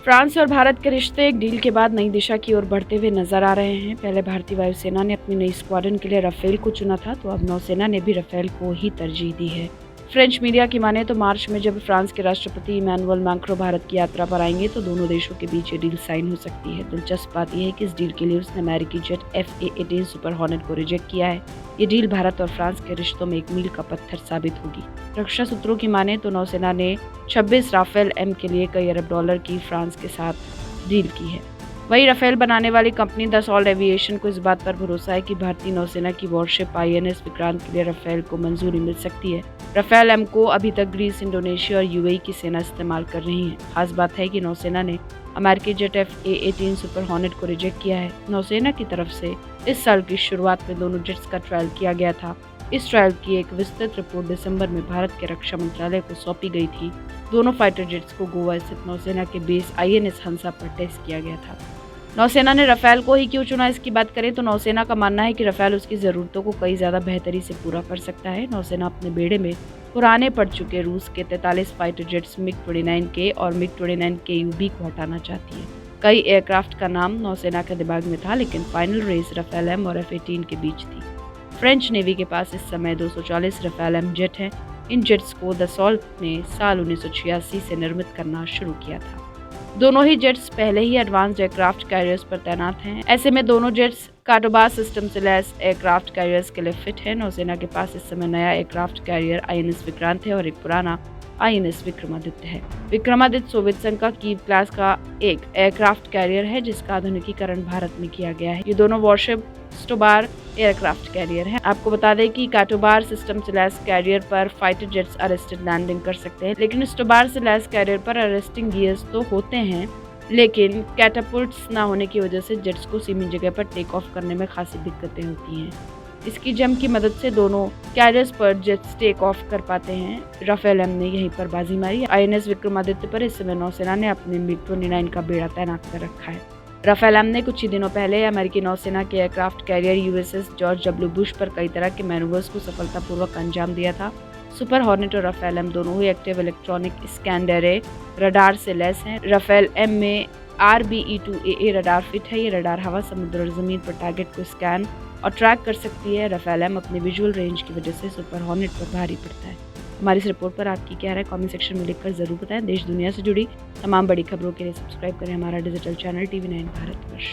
France और भारत के रिश्ते एक डील के बाद नई दिशा की ओर बढ़ते हुए नजर आ रहे हैं। पहले भारतीय वायुसेना ने अपनी नई स्क्वाड्रन के लिए राफेल को चुना था, तो अब नौसेना ने भी राफेल को ही तरजीह दी है। फ्रेंच मीडिया की माने तो मार्च में जब फ्रांस के राष्ट्रपति इमैनुअल मैक्रों भारत की यात्रा पर आएंगे तो दोनों देशों के बीच ये डील साइन हो सकती है। दिलचस्प बात यह है कि इस डील के लिए उसने अमेरिकी जेट FA-18 सुपर हॉर्नेट को रिजेक्ट किया है। ये डील भारत और फ्रांस के रिश्तों में एक मील का पत्थर साबित होगी। रक्षा सूत्रों की माने तो नौसेना ने 26 राफेल M के लिए कई अरब डॉलर की फ्रांस के साथ डील की है। वही राफेल बनाने वाली कंपनी दसॉल्ट एविएशन को इस बात पर भरोसा है कि भारतीय नौसेना की वॉरशिप INS विक्रांत के लिए राफेल को मंजूरी मिल सकती है। राफेल M को अभी तक ग्रीस, इंडोनेशिया और UAE की सेना इस्तेमाल कर रही है। खास बात है कि नौसेना ने अमेरिकी जेट FA-18 सुपर हॉर्नेट को रिजेक्ट किया है। नौसेना की तरफ से इस साल की शुरुआत में दोनों जेट्स का ट्रायल किया गया था। इस ट्रायल की एक विस्तृत रिपोर्ट दिसंबर में भारत के रक्षा मंत्रालय को सौंपी गई थी। दोनों फाइटर जेट्स को गोवा स्थित नौसेना के बेस INS हंसा पर टेस्ट किया गया था। नौसेना ने राफेल को ही क्यों चुना, इसकी बात करें तो नौसेना का मानना है कि राफेल उसकी ज़रूरतों को कई ज़्यादा बेहतरी से पूरा कर सकता है। नौसेना अपने बेड़े में पुराने पड़ चुके रूस के 43 फाइटर जेट्स MiG-29K और MiG-29KUB को हटाना चाहती है। कई एयरक्राफ्ट का नाम नौसेना के दिमाग में था, लेकिन फाइनल रेस राफेल M और F-18 के बीच थी। फ्रेंच नेवी के पास इस समय 240 राफेल M जेट हैं। इन जेट्स को दसॉल्ट ने साल 1986 से निर्मित करना शुरू किया था। दोनों ही जेट्स पहले ही एडवांस्ड एयरक्राफ्ट कैरियर्स पर तैनात हैं। ऐसे में दोनों जेट्स काटोबार सिस्टम से लैस एयरक्राफ्ट कैरियर्स के लिए फिट है। नौसेना के पास इस समय नया एयरक्राफ्ट कैरियर INS विक्रांत है और एक पुराना INS विक्रमादित्य है। विक्रमादित्य सोवियत संघ का कीव क्लास का एक एयरक्राफ्ट कैरियर है जिसका आधुनिकीकरण भारत में किया गया है। ये दोनों वॉरशिप स्टोबार एयरक्राफ्ट कैरियर हैं। आपको बता दें कि काटोबार सिस्टम से लैस कैरियर पर फाइटर जेट्स अरेस्टेड लैंडिंग कर सकते हैं, लेकिन स्टोबार से लैस कैरियर पर अरेस्टिंग गियर्स तो होते हैं, लेकिन कैटापुल्ट्स ना होने की वजह से जेट्स को सीमित जगह पर टेक ऑफ करने में खासी दिक्कतें होती हैं। इसकी जम की मदद से दोनों कैरियर्स पर जेट्स टेक ऑफ कर पाते हैं। राफेल M ने यहीं पर बाजी मारी। INS विक्रमादित्य पर इस समय नौसेना ने अपने MiG-29 का बेड़ा तैनात कर रखा है। राफेल M ने कुछ ही दिनों पहले अमेरिकी नौसेना के aircraft carrier USS George W Bush पर कई तरह के मैनूवर्स को सफलतापूर्वक अंजाम दिया था। सुपर हॉर्नेट और राफेल M दोनों ही active electronic scan array radar से लैस हैं। राफेल M में RBE-2AA रडार फिट है। ये रडार हवा, समुद्र और जमीन पर टारगेट को स्कैन और ट्रैक कर सकती है। राफेल M अपने विजुअल रेंज की वजह से सुपर हॉर्नेट पर भारी पड़ता है। हमारी इस रिपोर्ट पर आपकी क्या राय कमेंट सेक्शन में लिखकर जरूर बताएं। देश दुनिया से जुड़ी तमाम बड़ी खबरों के लिए सब्सक्राइब करें हमारा डिजिटल चैनल TV9 भारतवर्ष।